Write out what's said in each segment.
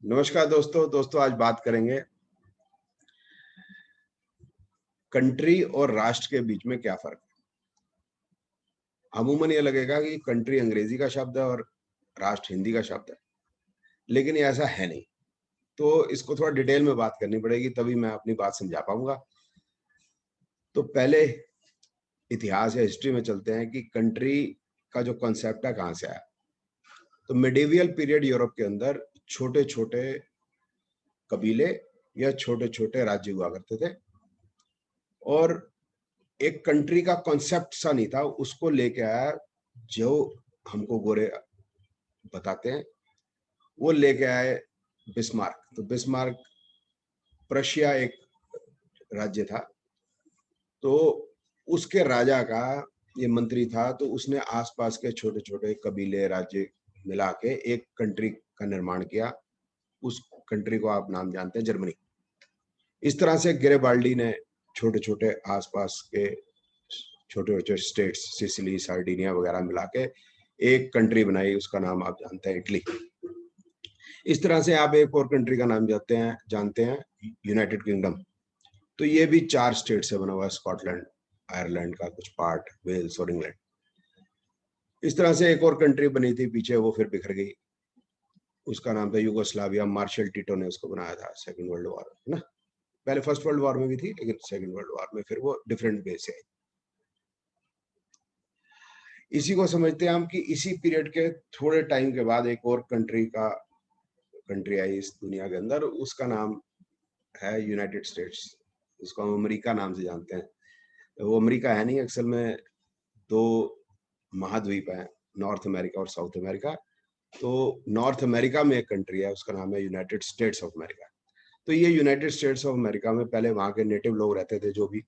नमस्कार दोस्तों आज बात करेंगे कंट्री और राष्ट्र के बीच में क्या फर्क है। अमूमन ये लगेगा कि कंट्री अंग्रेजी का शब्द है और राष्ट्र हिंदी का शब्द है, लेकिन ये ऐसा है नहीं। तो इसको थोड़ा डिटेल में बात करनी पड़ेगी, तभी मैं अपनी बात समझा पाऊंगा। तो पहले इतिहास या हिस्ट्री में चलते हैं कि कंट्री का जो कॉन्सेप्ट है कहाँ से आया। तो मिडिवियल पीरियड यूरोप के अंदर छोटे छोटे कबीले या छोटे छोटे राज्य हुआ करते थे, और एक कंट्री का कॉन्सेप्ट सा नहीं था, उसको लेके आया जो हमको गोरे बताते हैं, वो लेके आए बिस्मार्क। तो बिस्मार्क प्रशिया एक राज्य था, तो उसके राजा का ये मंत्री था, तो उसने आसपास के छोटे छोटे कबीले राज्य मिला के एक कंट्री का निर्माण किया। उस कंट्री को आप नाम जानते हैं जर्मनी। इस तरह से गिरिबाल्डी ने छोटे छोटे आसपास के छोटे छोटे स्टेट्स सिसिली सार्डिनिया वगैरह मिला के एक कंट्री बनाई, उसका नाम आप जानते हैं इटली। इस तरह से आप एक और कंट्री का नाम जानते हैं यूनाइटेड किंगडम। तो ये भी 4 स्टेट से बना हुआ है, स्कॉटलैंड, आयरलैंड का कुछ पार्ट, वेल्स और इंग्लैंड। इस तरह से एक और कंट्री बनी थी पीछे, वो फिर बिखर गई। उसका नाम था यूगोस्लाविया। मार्शल टिटो ने उसको बनाया था सेकेंड वर्ल्ड वॉर है ना। पहले फर्स्ट वर्ल्ड वॉर में भी थी, लेकिन सेकेंड वर्ल्ड वॉर में फिर वो डिफरेंट बेस है। इसी को समझते हैं हम कि इसी पीरियड के थोड़े टाइम के बाद एक और कंट्री आई इस दुनिया के अंदर, उसका नाम है यूनाइटेड स्टेट्स। उसको हम अमेरिका नाम से जानते हैं। वो अमेरिका है नहीं, असल में 2 महाद्वीप हैं, नॉर्थ अमेरिका और साउथ अमेरिका। तो नॉर्थ अमेरिका में एक कंट्री है, उसका नाम है यूनाइटेड स्टेट्स ऑफ अमेरिका। तो ये यूनाइटेड स्टेट्स ऑफ अमेरिका में पहले वहां के नेटिव लोग रहते थे जो भी।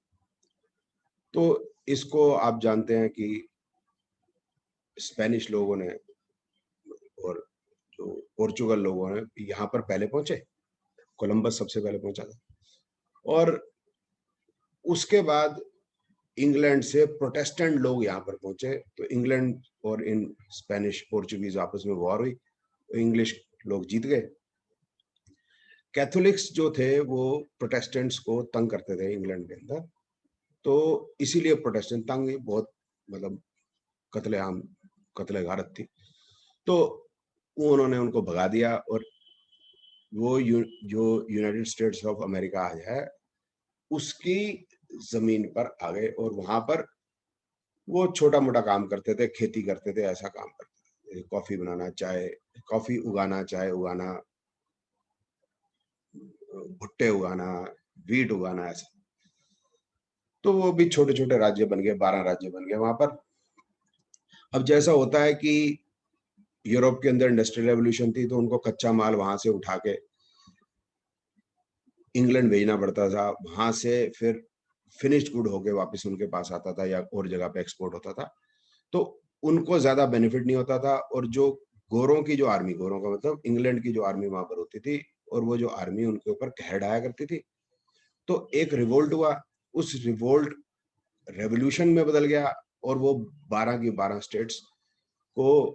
तो इसको आप जानते हैं कि स्पेनिश लोगों ने और जो पोर्चुगल लोगों ने यहाँ पर पहले पहुंचे। कोलंबस सबसे पहले पहुंचा था, और उसके बाद इंग्लैंड से प्रोटेस्टेंट लोग यहाँ पर पहुंचे। तो इंग्लैंड और इन स्पेनिश पोर्चुगीज आपस में वॉर हुई, तो इंग्लिश लोग जीत गए। कैथोलिक्स जो थे वो प्रोटेस्टेंट्स को तंग करते थे इंग्लैंड के अंदर, तो इसीलिए प्रोटेस्टेंट तंग बहुत, मतलब कत्लेआम कत्ले गारत थी। तो उन्होंने उनको भगा दिया, और वो जो यूनाइटेड स्टेट्स ऑफ अमेरिका आज है उसकी जमीन पर आ गए, और वहां पर वो छोटा मोटा काम करते थे, खेती करते थे, ऐसा काम करते थे, कॉफी बनाना, चाय, कॉफी उगाना, चाय उगाना, भुट्टे उगाना, वीट उगाना, ऐसा। तो वो भी छोटे छोटे राज्य बन गए, 12 राज्य बन गए वहां पर। अब जैसा होता है कि यूरोप के अंदर इंडस्ट्रियल रेवोल्यूशन थी, तो उनको कच्चा माल वहां से उठा के इंग्लैंड भेजना पड़ता था, वहां से फिर फिनिश्ड गुड होके वापस उनके पास आता था या और जगह पे एक्सपोर्ट होता था। तो उनको ज्यादा बेनिफिट नहीं होता था। और जो गोरों की जो आर्मी, गोरों का मतलब इंग्लैंड की जो आर्मी वहां पर होती थी, और वो जो आर्मी उनके ऊपर कहर ढाया करती थी। तो एक रिवोल्ट हुआ, उस रिवोल्ट रेवोल्यूशन में बदल गया, और वो 12 की 12 स्टेट्स को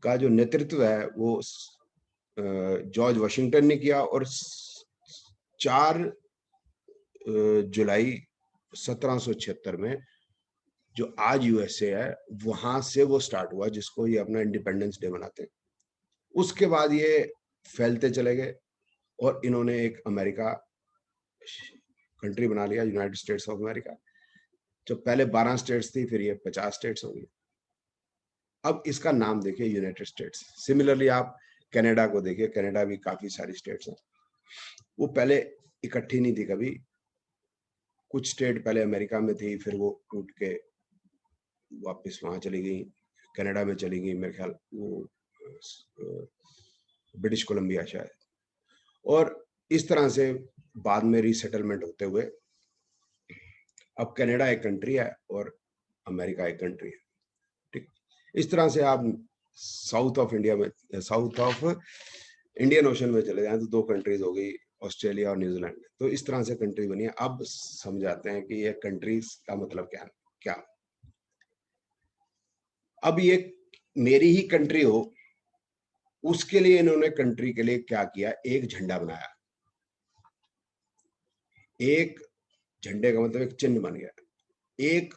का जो नेतृत्व है वो जॉर्ज वाशिंगटन ने किया। और 4 जुलाई 1776 में जो आज यूएसए है, वहां से वो स्टार्ट हुआ, जिसको ये अपना इंडिपेंडेंस डे मनाते हैं। उसके बाद ये फैलते चले गए, और इन्होंने एक अमेरिका कंट्री बना लिया, यूनाइटेड स्टेट्स ऑफ अमेरिका। जो पहले 12 स्टेट्स थी, फिर ये 50 स्टेट्स हो गई। अब इसका नाम देखिए, यूनाइटेड स्टेट्स। सिमिलरली आप कनाडा को देखिए, कनाडा भी काफी सारी स्टेट्स हैं। वो पहले इकट्ठी नहीं थी कभी, कुछ स्टेट पहले अमेरिका में थी, फिर वो टूट के वापस वहां चली गई, कनाडा में चली गई, मेरे ख्याल वो ब्रिटिश कोलंबिया शायद। और इस तरह से बाद में रीसेटलमेंट होते हुए अब कनाडा एक कंट्री है और अमेरिका एक कंट्री है। ठीक, इस तरह से आप साउथ ऑफ इंडिया में, साउथ ऑफ इंडियन ओशन में चले जाएं तो 2 कंट्रीज हो गई, ऑस्ट्रेलिया और न्यूजीलैंड। तो इस तरह से कंट्री बनी है। अब समझाते हैं कि ये कंट्रीज का मतलब क्या क्या। अब ये मेरी ही कंट्री हो, उसके लिए इन्होंने कंट्री के लिए क्या किया, एक झंडा बनाया, एक झंडे का मतलब एक चिन्ह बन गया, एक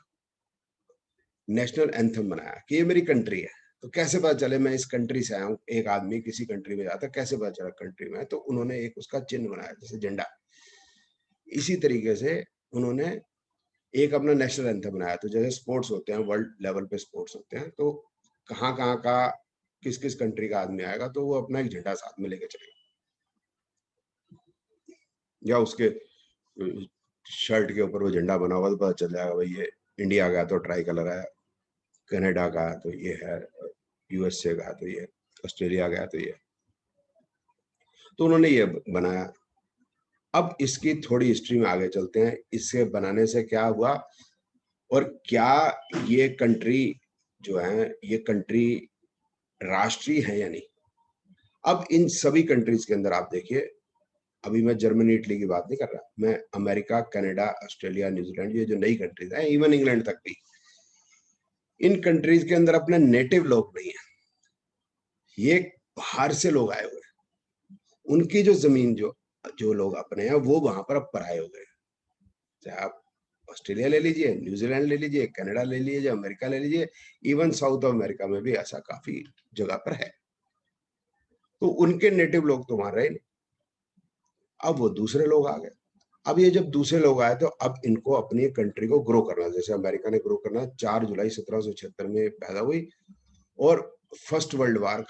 नेशनल एंथम बनाया कि ये मेरी कंट्री है। तो कैसे पता चले मैं इस कंट्री से आया हूँ, एक आदमी किसी कंट्री में जाता कैसे पता चला कंट्री में है, तो उन्होंने एक उसका चिन्ह बनाया जैसे झंडा। इसी तरीके से उन्होंने एक अपना नेशनल एंथम बनाया। तो जैसे स्पोर्ट्स होते हैं, वर्ल्ड लेवल पे स्पोर्ट्स होते हैं, तो कहाँ कहाँ का किस किस कंट्री का आदमी आएगा तो वो अपना एक झंडा साथ में लेके चलेगा, या उसके शर्ट के ऊपर वो झंडा बना हुआ तो पता चल जाएगा भाई ये इंडिया का तो ट्राई कलर है, कनाडा का तो ये है, यूएसए का तो ये, ऑस्ट्रेलिया का तो ये। तो उन्होंने ये बनाया। अब इसकी थोड़ी हिस्ट्री में आगे चलते हैं, इससे बनाने से क्या हुआ और क्या ये कंट्री जो है ये कंट्री राष्ट्रीय है या नहीं। अब इन सभी कंट्रीज के अंदर आप देखिए, अभी मैं जर्मनी इटली की बात नहीं कर रहा, मैं अमेरिका, कनाडा, ऑस्ट्रेलिया, न्यूजीलैंड, ये जो नई कंट्रीज हैं, इवन इंग्लैंड तक भी, इन कंट्रीज के अंदर अपने नेटिव लोग नहीं है, ये बाहर से लोग आए हुए हैं। उनकी जो जमीन जो जो लोग अपने हैं वो वहां पर अब पराये हो गए। चाहे आप ऑस्ट्रेलिया ले लीजिए, न्यूजीलैंड ले लीजिए, कनाडा ले लीजिए, अमेरिका ले लीजिए, इवन साउथ अमेरिका में भी ऐसा काफी जगह पर है। तो उनके नेटिव लोग तो वहां रहे नहीं, अब वो दूसरे लोग आ गए। अब ये जब दूसरे लोग आए तो अब इनको अपनी कंट्री को ग्रो करना, जैसे अमेरिका ने ग्रो करना, 4 जुलाई 1776 में पैदा हुई और फर्स्ट वर्ल्ड वार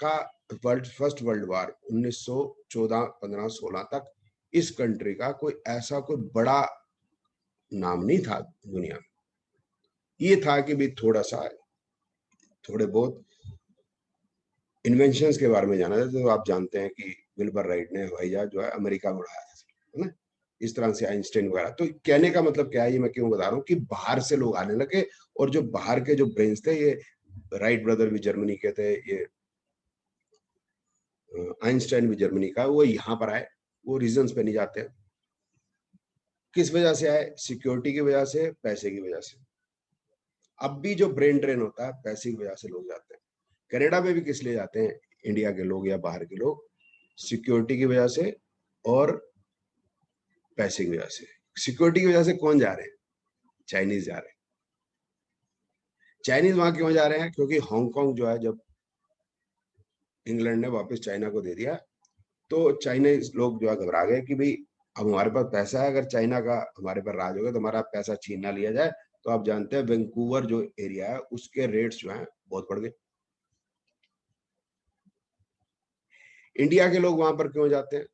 1914, 15, 16 तक इस कंट्री का कोई ऐसा कोई बड़ा नाम नहीं था दुनिया में। ये था कि भी थोड़े बहुत इन्वेंशंस के बारे में जाना था। तो आप जानते हैं कि विल्बर राइट ने हवाई जहाज जो है अमेरिका में उड़ाया था, है ना। इस तरह से आइंस्टाइन वगैरह। तो कहने का मतलब क्या है, ये मैं क्यों बता रहा हूँ कि बाहर से लोग आने लगे, और जो बाहर के जो ब्रेन्स थे, ये राइट ब्रदर भी जर्मनी के थे, ये आइंस्टाइन भी जर्मनी का, वो यहाँ पर आए। वो रीजंस पे नहीं जाते हैं, किस वजह से आए, सिक्योरिटी की वजह से, पैसे की वजह से। अब भी जो ब्रेन ड्रेन होता है पैसे की वजह से लोग जाते हैं। कनाडा में भी किस लिए जाते हैं इंडिया के लोग या बाहर के लोग, सिक्योरिटी की वजह से और पैसे की वजह से। सिक्योरिटी की वजह से कौन जा रहे हैं, चाइनीज जा रहे हैं। चाइनीज वहां क्यों जा रहे हैं, क्योंकि हांगकांग जो है जब इंग्लैंड ने वापस चाइना को दे दिया तो चाइनीज लोग जो है घबरा गए कि भाई अब हमारे पास पैसा है, अगर चाइना का हमारे पर राज होगा तो हमारा पैसा छीन ना लिया जाए। तो आप जानते हैं वैंकूवर जो एरिया है उसके रेट्स जो है बहुत बढ़ गए। इंडिया के लोग वहां पर क्यों जाते हैं,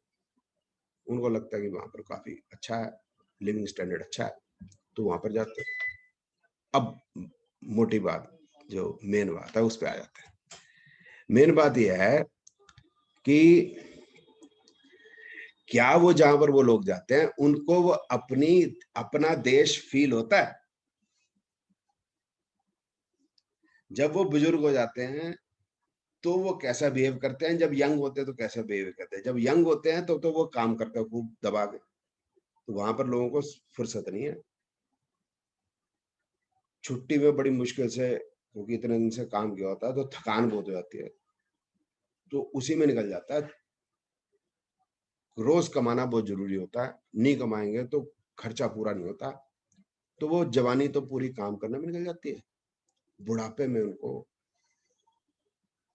उनको लगता है कि वहां पर काफी अच्छा है, लिविंग स्टैंडर्ड अच्छा है, तो वहां पर जाते हैं। अब मोटी बात, जो मेन बात है उस पर आ जाते हैं। मेन बात यह है कि क्या वो जहां पर वो लोग जाते हैं उनको वो अपना देश फील होता है। जब वो बुजुर्ग हो जाते हैं तो वो कैसा बिहेव करते हैं, जब यंग होते हैं तो कैसा बिहेव करते हैं। जब यंग होते हैं तो वो काम करते हैं खूब दबा के, तो वहां पर लोगों को फुर्सत नहीं है। छुट्टी में बड़ी मुश्किल से, क्योंकि इतने दिन से काम किया होता है तो थकान बहुत हो जाती है, तो उसी में निकल जाता है। रोज कमाना बहुत जरूरी होता है, नहीं कमाएंगे तो खर्चा पूरा नहीं होता। तो वो जवानी तो पूरी काम करने में निकल जाती है, बुढ़ापे में उनको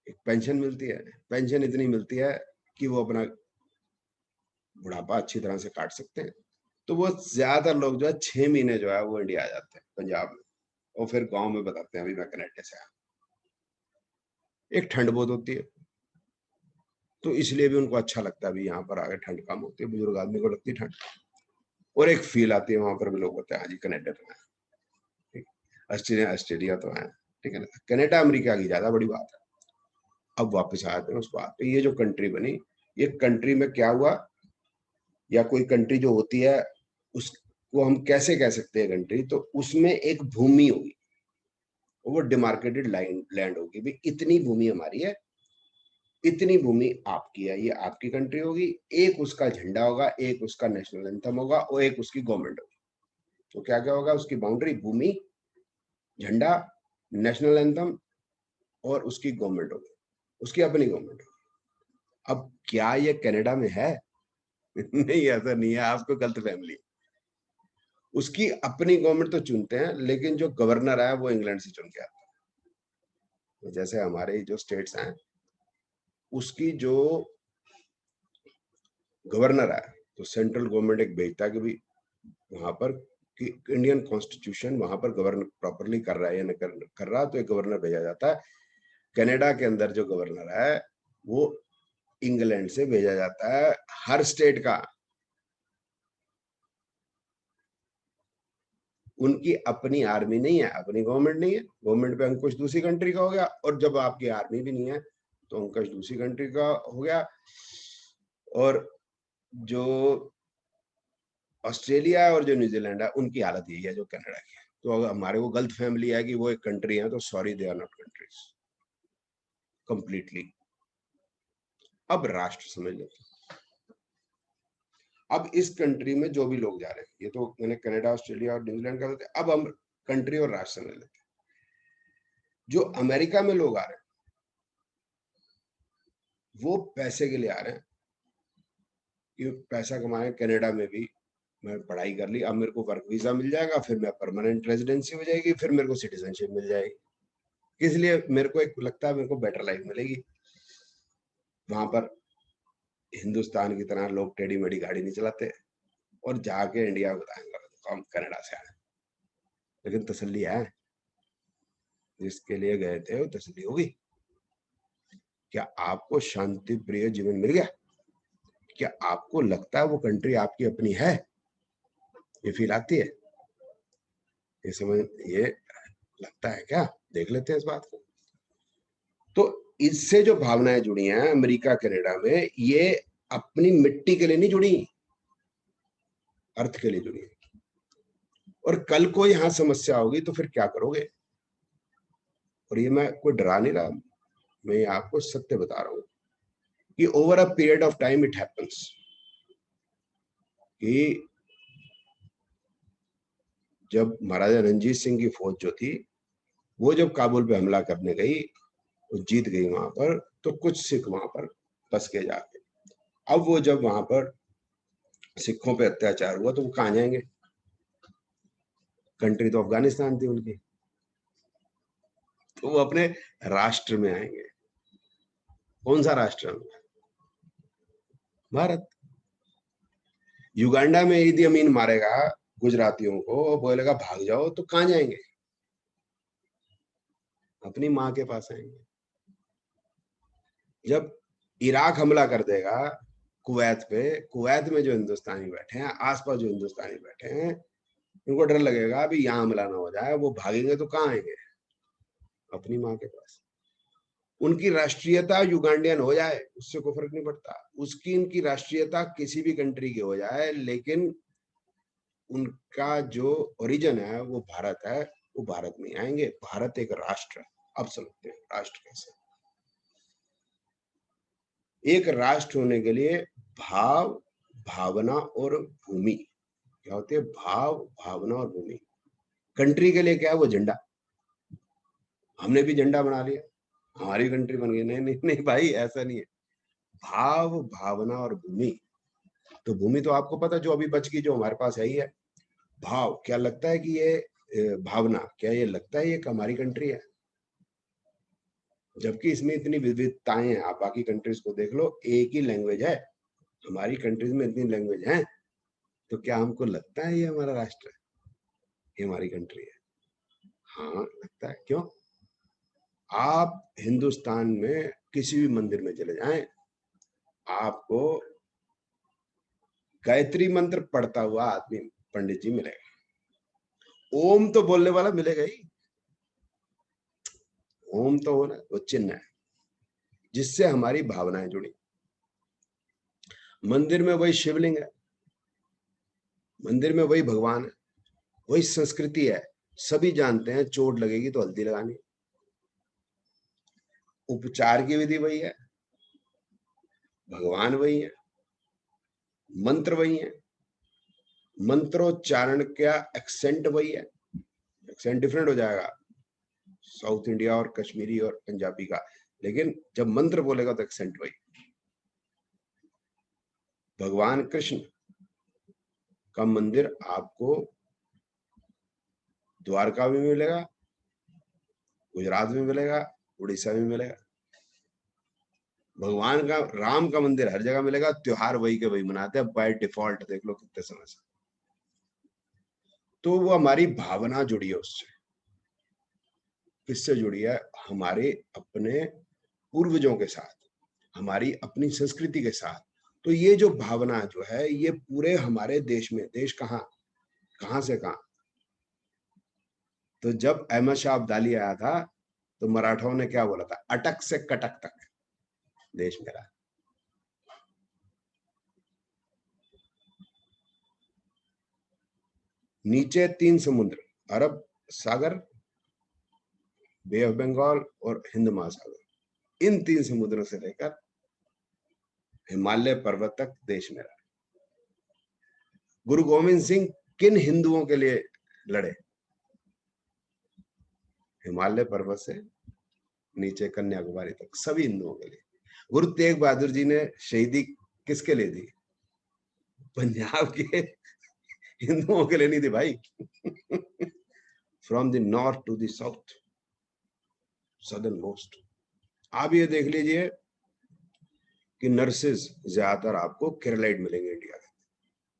एक पेंशन मिलती है। पेंशन इतनी मिलती है कि वो अपना बुढ़ापा अच्छी तरह से काट सकते हैं। तो वो ज्यादातर लोग जो है 6 महीने जो है वो इंडिया आ जाते हैं पंजाब में, और फिर गांव में बताते हैं अभी मैं कनाडा से आया। एक ठंड बहुत होती है तो इसलिए भी उनको अच्छा लगता है, अभी यहाँ पर आगे ठंड कम होती है, बुजुर्ग आदमी को लगती है ठंड, और एक फील आती है वहां पर भी लोग होते हैं हाँ जी कनाडा तो है, ठीक। ऑस्ट्रेलिया ऑस्ट्रेलिया तो है, ठीक है ना। कनाडा अमेरिका की ज्यादा बड़ी बात है। अब वापस आते हैं उस बात पे, ये जो कंट्री बनी, ये कंट्री में क्या हुआ, या कोई कंट्री जो होती है उसको हम कैसे कह सकते हैं कंट्री, तो उसमें एक भूमि होगी, वो डिमार्केटेड लैंड होगी, भी इतनी भूमि हमारी है, इतनी भूमि आपकी है, ये आपकी कंट्री होगी। एक उसका झंडा होगा, एक उसका नेशनल एंथम होगा, और एक उसकी गवर्नमेंट होगी। तो क्या क्या होगा, उसकी बाउंड्री, भूमि, झंडा, नेशनल एंथम, और उसकी गवर्नमेंट होगी, उसकी अपनी गवर्नमेंट होगी। अब क्या ये कनाडा में है? नहीं, ऐसा नहीं है, आपको गलत फैमिली। उसकी अपनी गवर्नमेंट तो चुनते हैं, लेकिन जो गवर्नर है वो इंग्लैंड से चुन के आता है। जैसे हमारे जो स्टेट्स हैं, उसकी जो गवर्नर है, तो सेंट्रल गवर्नमेंट एक भेजता है कि भाई वहां पर कि इंडियन कॉन्स्टिट्यूशन वहां पर गवर्न प्रॉपरली कर रहा है या नहीं कर रहा, तो एक गवर्नर भेजा जाता है। कनाडा के अंदर जो गवर्नर है वो इंग्लैंड से भेजा जाता है, हर स्टेट का। उनकी अपनी आर्मी नहीं है, अपनी गवर्नमेंट नहीं है। गवर्नमेंट पे अंकुश दूसरी कंट्री का हो गया, और जब आपकी आर्मी भी नहीं है तो अंकुश दूसरी कंट्री का हो गया। और जो ऑस्ट्रेलिया और जो न्यूजीलैंड है, उनकी हालत यही है जो कनाडा की है। तो अगर हमारे को गलत फैमिली है कि वो एक कंट्री है, तो sorry, they are not countries completely. अब राष्ट्र समझ लेते हैं। अब इस कंट्री में जो भी लोग जा रहे हैं, ये तो मैंने कनाडा, ऑस्ट्रेलिया और न्यूजीलैंड का बताया, अब हम कंट्री और राष्ट्र समझ लेते हैं। जो अमेरिका में लोग आ रहे हैं वो पैसे के लिए आ रहे हैं कि पैसा कमाए। कनाडा में भी मैं पढ़ाई कर ली, अब मेरे को वर्क वीजा मिल जाएगा, फिर मैं परमानेंट रेजिडेंसी हो जाएगी, फिर मेरे को सिटीजनशिप मिल जाएगी। किस लिए? मेरे को एक लगता है मेरे को बेटर लाइफ मिलेगी। वहां पर हिंदुस्तान की तरह लोग टेढ़ी मेढ़ी गाड़ी नहीं चलाते और जाके इंडिया बताएंगे तो हम कनाडा से आए। लेकिन तसल्ली है, जिसके लिए गए थे वो तसल्ली होगी। क्या आपको शांति प्रिय जीवन मिल गया? क्या आपको लगता है वो कंट्री आपकी अपनी है? ये फील आती है? ये समझ, ये लगता है क्या? देख लेते हैं इस बात को। तो इससे जो भावनाएं जुड़ी हैं अमेरिका कनाडा में, ये अपनी मिट्टी के लिए नहीं जुड़ी, अर्थ के लिए जुड़ी है। और कल को यहां समस्या होगी तो फिर क्या करोगे? और ये मैं कोई डरा नहीं रहा, मैं ये आपको सत्य बता रहा हूं कि over a period of time it happens कि जब महाराजा रणजीत सिंह की फौज जो थी वो जब काबुल पे हमला करने गई, वो जीत गई वहां पर, तो कुछ सिख वहां पर बस के जाके। अब वो जब वहां पर सिखों पे अत्याचार हुआ तो वो कहां जाएंगे? कंट्री तो अफगानिस्तान थी उनकी, तो वो अपने राष्ट्र में आएंगे। कौन सा राष्ट्र? भारत। युगांडा में ईदी अमीन मारेगा गुजरातियों को, बोलेगा भाग जाओ, तो कहां जाएंगे? अपनी माँ के पास आएंगे। जब इराक हमला कर देगा कुवैत पे, कुवैत में जो हिंदुस्तानी बैठे हैं, आसपास जो हिंदुस्तानी बैठे हैं, उनको डर लगेगा अभी यहाँ हमला ना हो जाए, वो भागेंगे तो कहाँ आएंगे? अपनी माँ के पास। उनकी राष्ट्रीयता युगांडियन हो जाए उससे कोई फर्क नहीं पड़ता, उसकी इनकी राष्ट्रीयता किसी भी कंट्री की हो जाए, लेकिन उनका जो ओरिजिन है वो भारत है, वो भारत में आएंगे। भारत एक राष्ट्र है। अब समझते हैं राष्ट्र कैसे। एक राष्ट्र होने के लिए भाव, भावना और भूमि क्या होती है? भाव, भावना और भूमि। कंट्री के लिए क्या है? वो झंडा। हमने भी झंडा बना लिया, हमारी कंट्री बन गई। नहीं नहीं नहीं भाई, ऐसा नहीं है। भाव, भावना और भूमि। तो भूमि तो आपको पता, जो अभी बच गई, जो हमारे पास है ही है। भाव, क्या लगता है कि ये भावना, क्या ये लगता है ये हमारी कंट्री है? जबकि इसमें इतनी विविधताएं हैं, आप बाकी कंट्रीज को देख लो, एक ही लैंग्वेज है। हमारी कंट्रीज में इतनी लैंग्वेज है, तो क्या हमको लगता है ये हमारा राष्ट्र है, ये हमारी कंट्री है? हाँ लगता है। क्यों? आप हिंदुस्तान में किसी भी मंदिर में चले जाएं, आपको गायत्री मंत्र पढ़ता हुआ आदमी, पंडित जी मिलेगा। ओम तो बोलने वाला मिलेगा ही। ओम तो होना, वो चिन्ह है जिससे हमारी भावनाएं जुड़ी। मंदिर में वही शिवलिंग है, मंदिर में वही भगवान है, वही संस्कृति है। सभी जानते हैं चोट लगेगी तो हल्दी लगानी, उपचार की विधि वही है, भगवान वही है, मंत्र वही है, मंत्रोच्चारण का एक्सेंट वही है। एक्सेंट डिफरेंट हो जाएगा साउथ इंडिया और कश्मीरी और पंजाबी का, लेकिन जब मंत्र बोलेगा तो एक्सेंट वही। भगवान कृष्ण का मंदिर आपको द्वारका में मिलेगा, गुजरात में मिलेगा, उड़ीसा में मिलेगा। भगवान का राम का मंदिर हर जगह मिलेगा, त्योहार वही के वही मनाते हैं बाय डिफॉल्ट। देख लो कितने समय से। तो वो हमारी भावना जुड़ी है उससे। किससे जुड़ी है? हमारे अपने पूर्वजों के साथ, हमारी अपनी संस्कृति के साथ। तो ये जो भावना जो है ये पूरे हमारे देश में, देश कहां से कहां। तो जब अहमद शाह अब्दाली आया था तो मराठाओं ने क्या बोला था? अटक से कटक तक देश मेरा। नीचे 3 समुद्र, अरब सागर, बे ऑफ बंगाल और हिंद महासागर। इन 3 समुद्रों से लेकर हिमालय पर्वत तक देश मेरा। गुरु गोविंद सिंह किन हिंदुओं के लिए लड़े? हिमालय पर्वत से नीचे कन्याकुमारी तक सभी हिंदुओं के लिए। गुरु तेग बहादुर जी ने शहीदी किसके लिए दी? पंजाब के हिंदुओं के लिए नहीं दी भाई। From the north to the south, southern most. आप ये देख लीजिए कि नर्सेज ज्यादातर आपको केरलाइट मिलेंगे इंडिया में,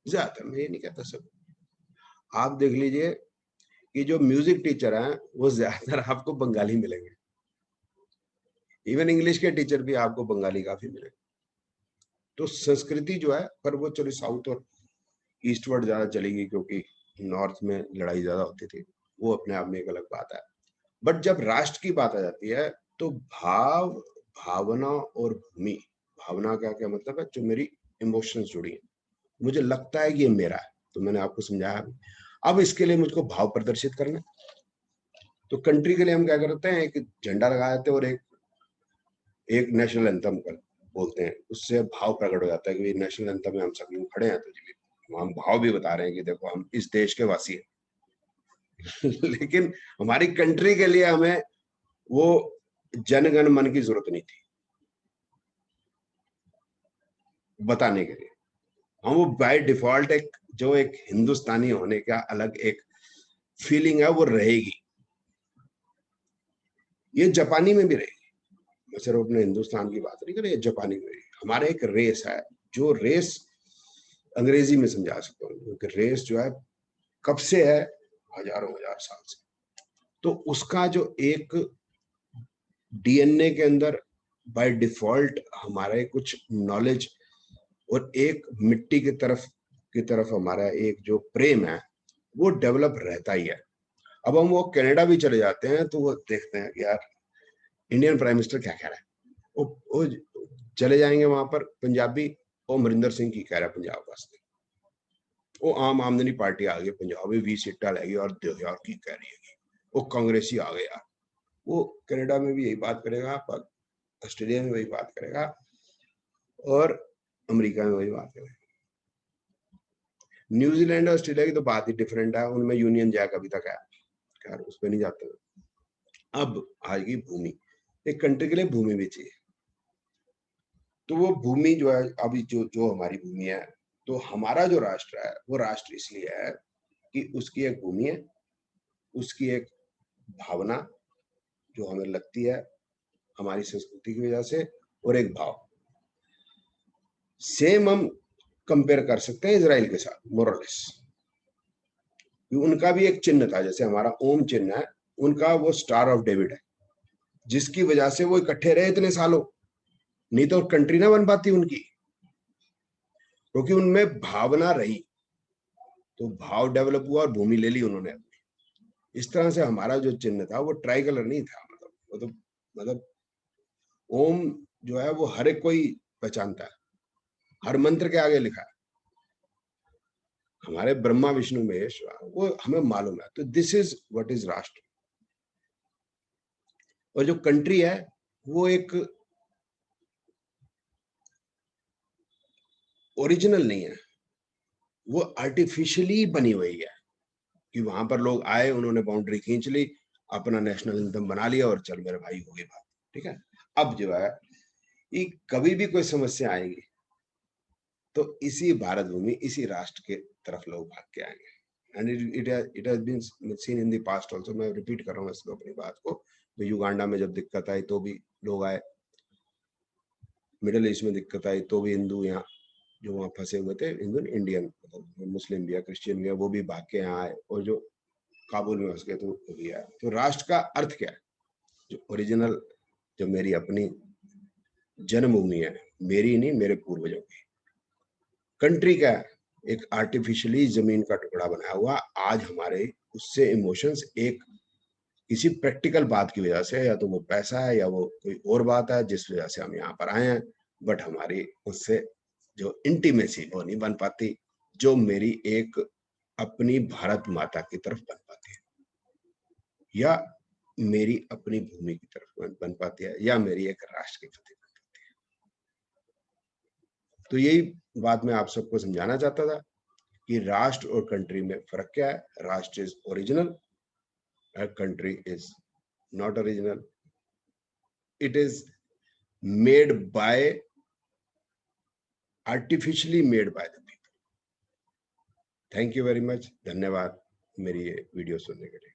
ज्यादातर, मैं ये नहीं कहता सब। आप देख लीजिए कि जो म्यूजिक टीचर हैं वो ज्यादातर आपको बंगाली मिलेंगे। इवन इंग्लिश के टीचर भी आपको बंगाली काफी मिलेंगे। तो संस्कृति जो है, पर वो चलो साउथ और ईस्टवर्ड ज्यादा चलेगी क्योंकि नॉर्थ में लड़ाई ज्यादा होती थी, वो अपने आप में एक अलग बात है। बट जब राष्ट्र की बात आ जाती है तो भाव, भावना और भूमि। भावना का क्या मतलब है? जो मेरी इमोशंस जुड़ी है, मुझे लगता है कि ये मेरा है। तो मैंने आपको समझाया। अब इसके लिए मुझको भाव प्रदर्शित करना। तो कंट्री के लिए हम क्या करते हैं? एक झंडा लगा देते हैं और एक नेशनल एंथम कर बोलते हैं। उससे भाव प्रकट हो जाता है कि नेशनल एंथम में हम सब लोग खड़े हैं, तो हम भाव भी बता रहे हैं कि देखो हम इस देश के वासी हैं। लेकिन हमारी कंट्री के लिए हमें वो जनगण मन की जरूरत नहीं थी बताने के लिए। हम वो बाय डिफॉल्ट एक हिंदुस्तानी होने का अलग एक फीलिंग है, वो रहेगी। ये जापानी में भी रहेगी। मैं सिर्फ अपने हिंदुस्तान की बात नहीं कर रही, जापानी में रहेगी। हमारा एक रेस है, जो रेस अंग्रेजी में समझा सकता हूँ, क्योंकि रेस जो है कब से है? हजारों हजार साल से। तो उसका जो एक डीएनए के अंदर बाय डिफॉल्ट हमारे कुछ नॉलेज और एक मिट्टी की तरफ हमारा एक जो प्रेम है वो डेवलप रहता ही है। अब हम वो कनाडा भी चले जाते हैं तो वो देखते हैं कि यार इंडियन प्राइम मिनिस्टर क्या कह रहा है। वो चले जाएंगे वहां पर पंजाबी, और अमरिंदर सिंह की कह रहा है पंजाब वास्ते। वो आम आदमी पार्टी आ गई पंजाब में 20 सीटा लेगी और यार की कह रही है, वो कांग्रेसी आ गया। वो कनाडा में भी यही बात करेगा, ऑस्ट्रेलिया में वही बात करेगा, और अमेरिका में वही बात करेगा। न्यूजीलैंड और ऑस्ट्रेलिया की तो बात ही डिफरेंट है, उनमें यूनियन जैक अभी तक है, खैर उस पर नहीं जाते। अब आएगी भूमि। एक कंट्री के लिए भूमि भी चाहिए। तो वो भूमि जो है, अभी जो जो हमारी भूमि है, तो हमारा जो राष्ट्र है वो राष्ट्र इसलिए है कि उसकी एक भूमि है, उसकी एक भावना जो हमें लगती है हमारी संस्कृति की वजह से, और एक भाव। सेम हम कंपेयर कर सकते हैं इजराइल के साथ मोरलेस। उनका भी एक चिन्ह था, जैसे हमारा ओम चिन्ह है, उनका वो स्टार ऑफ डेविड है, जिसकी वजह से वो इकट्ठे रहे इतने सालों। नहीं तो कंट्री ना बन पाती उनकी, क्योंकि उनमें भावना रही। तो भाव डेवलप हुआ और भूमि ले ली उन्होंने अपनी। इस तरह से हमारा जो चिन्ह था वो ट्राई कलर नहीं था, मतलब ओम जो है वो हर एक कोई पहचानता है, हर मंत्र के आगे लिखा है। हमारे ब्रह्मा विष्णु महेश वो हमें मालूम है। तो दिस इज व्हाट इज राष्ट्र। और जो कंट्री है वो एक ओरिजिनल नहीं है, वो आर्टिफिशियली बनी हुई है कि वहां पर लोग आए, उन्होंने बाउंड्री खींच ली, अपना नेशनल एंथम बना लिया और चल मेरे भाई हो गई बात। ठीक है। अब जो है ये कभी भी कोई समस्या आएगी तो इसी भारत भूमि, इसी राष्ट्र के तरफ लोग भाग के आएंगे। And it has been seen in the past also. मैं रिपीट कर रहा हूँ इसको, अपनी बात को। तो युगांडा में जब दिक्कत आई तो भी लोग आए, मिडिल ईस्ट में दिक्कत आई तो भी हिंदू यहाँ जो वहाँ फंसे हुए थे, हिंदू इंडियन, मुस्लिम भी या क्रिश्चियन भी, वो भी भाग के यहाँ आए, और जो काबुल में फंस गए तो वो भी आए। तो राष्ट्र का अर्थ क्या है? जो ओरिजिनल, जो मेरी अपनी जन्मभूमि है, मेरी नहीं, मेरे पूर्वजों की। कंट्री क्या है? एक आर्टिफिशियली जमीन का टुकड़ा बनाया हुआ। आज हमारे उससे इमोशंस एक किसी प्रैक्टिकल बात की वजह से, या तो वो पैसा है या वो कोई और बात है जिस वजह से हम यहाँ पर आए हैं, बट हमारी उससे जो इंटीमेसी वो नहीं बन पाती, जो मेरी एक अपनी भारत माता की तरफ बन पाती है, या मेरी अपनी भूमि की तरफ बन पाती है, या मेरी एक राष्ट्र के प्रति बन पाती है। तो यही बात मैं आप सबको समझाना चाहता था कि राष्ट्र और कंट्री में फर्क क्या है। राष्ट्र is original, a country is not original. It is made by, artificially made by the people. Thank you very much, धन्यवाद मेरी ये वीडियो सुनने के लिए।